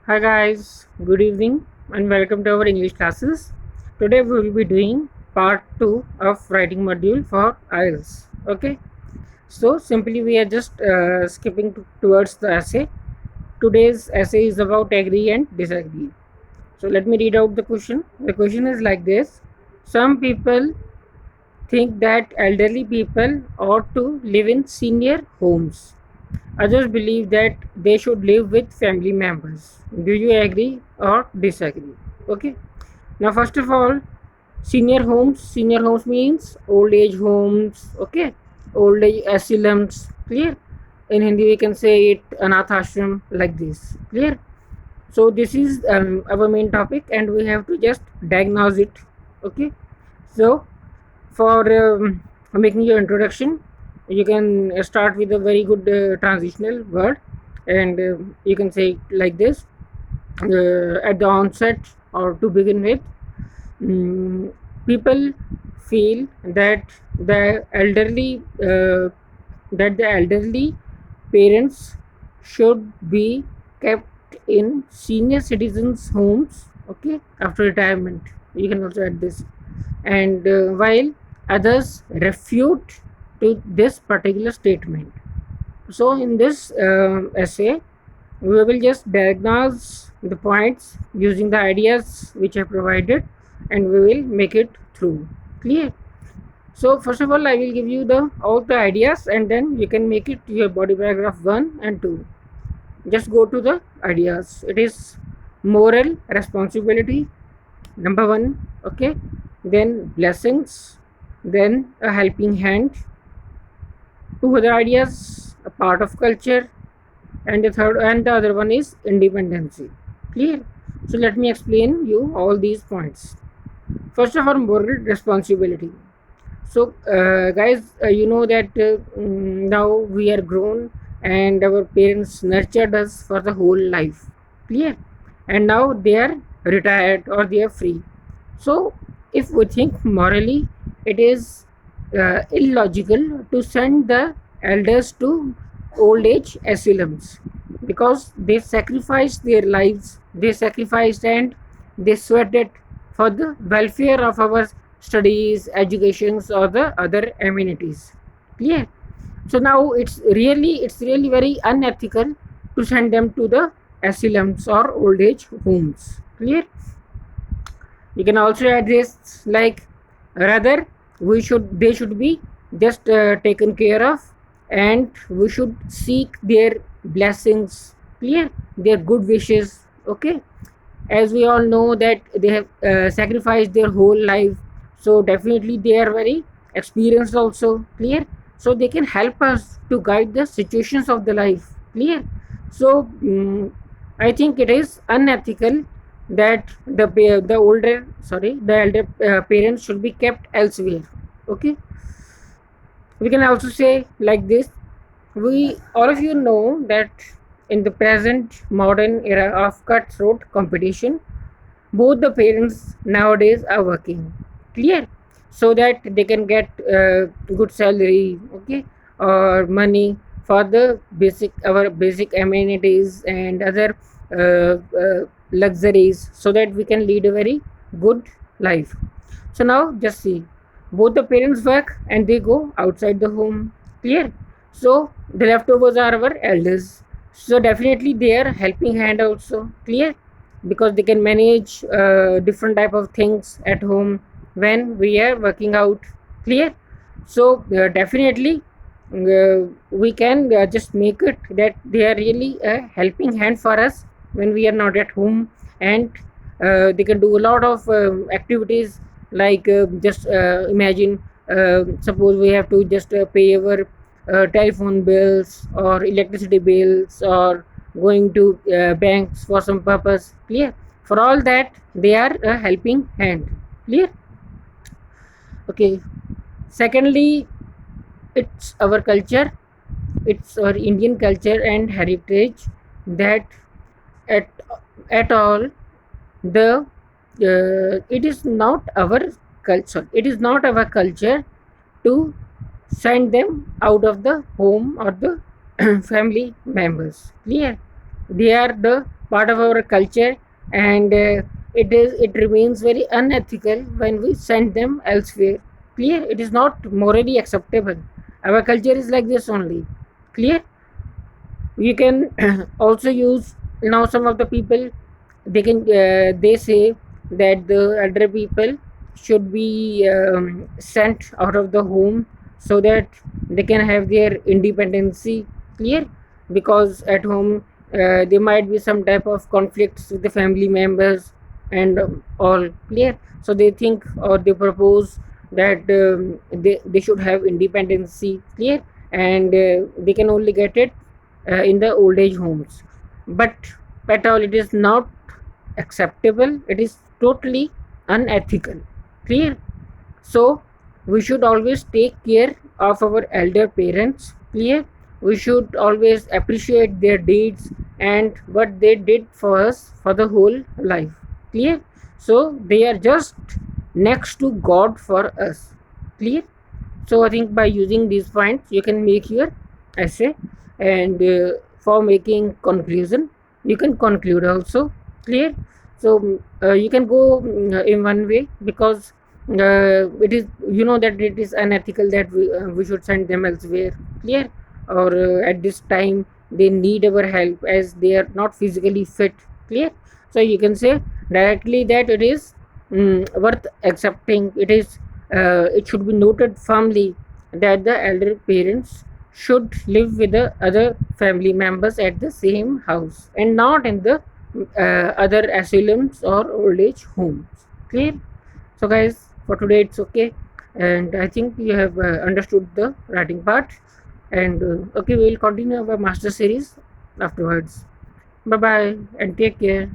Hi guys, good evening and welcome to our English classes. Today we will be doing part 2 of writing module for IELTS. Okay, so simply we are just skipping towards the essay. Today's essay is about agree and disagree. So let me read out the question. The question is like this. Some people think that elderly people ought to live in senior homes. Others believe that they should live with family members. Do you agree or disagree? Okay. Now, first of all, senior homes. Senior homes means old age homes. Okay. Old age asylums. Clear. In Hindi, we can say it anath ashram like this. Clear. So this is our main topic, and we have to just diagnose it. Okay. So for making your introduction, you can start with a very good transitional word, and you can say it like this at the onset or to begin with. mm, People feel that the elderly parents should be kept in senior citizens homes, okay, after retirement. You can also add this. And while others refute to this particular statement. So in this essay, we will just diagnose the points using the ideas which I provided, and we will make it through. Clear? So first of all, I will give you the all the ideas, and then you can make it your body paragraph 1 and 2. Just go to the ideas. It is moral responsibility, number 1. Okay, then blessings, then a helping hand. Two other ideas, a part of culture, and the other one is independency. Clear? So let me explain you all these points. First of all, moral responsibility. So guys, you know that now we are grown, and our parents nurtured us for the whole life. Clear? And now they are retired or they are free. So if we think morally, it is illogical to send the elders to old age asylums, because they sacrificed their lives, they sacrificed and they sweated for the welfare of our studies, educations, or the other amenities. Clear? So now it's really very unethical to send them to the asylums or old age homes. Clear? You can also add this like, rather they should be just taken care of, and we should seek their blessings. Clear? Their good wishes. Okay, as we all know that they have sacrificed their whole life, so definitely they are very experienced also. Clear? So they can help us to guide the situations of the life. Clear? So I think it is unethical that the elder parents should be kept elsewhere. Okay, we can also say like this. We all of you know that in the present modern era of cutthroat competition, both the parents nowadays are working. Clear? So that they can get good salary, okay, or money for the basic amenities and other luxuries, so that we can lead a very good life. So now just see, both the parents work and they go outside the home. Clear? So the leftovers are our elders, so definitely they are helping hand also. Clear? Because they can manage different type of things at home when we are working out. Clear? So definitely we can just make it that they are really a helping hand for us when we are not at home, and they can do a lot of activities like just imagine, suppose we have to just pay our telephone bills or electricity bills, or going to banks for some purpose. Clear? For all that they are a helping hand. Clear? Okay, secondly, it's our culture, it's our Indian culture and heritage, that at at all the it is not our culture, it is not our culture to send them out of the home or the family members. Clear? They are the part of our culture, and it remains very unethical when we send them elsewhere. Clear? It is not morally acceptable. Our culture is like this only. Clear? You can also use, now some of the people, they say that the elder people should be sent out of the home so that they can have their independency. Clear? Because at home there might be some type of conflicts with the family members and all. Clear? So they think, or they propose that they should have independency. Clear? And they can only get it in the old age homes. But at all, it is not acceptable. It is totally unethical. Clear? So we should always take care of our elder parents. Clear? We should always appreciate their deeds and what they did for us for the whole life. Clear? So they are just next to God for us. Clear? So I think by using these points you can make your essay, and for making conclusion you can conclude also. Clear? So you can go in one way, because it is, you know, that it is unethical that we should send them elsewhere. Clear? Or at this time they need our help as they are not physically fit. Clear? So you can say directly that it is worth accepting. It should be noted firmly that the elder parents should live with the other family members at the same house and not in the other asylums or old age homes. Clear? So, guys, for today it's okay, and I think you have understood the writing part. And okay, we will continue our master series afterwards. Bye bye and take care.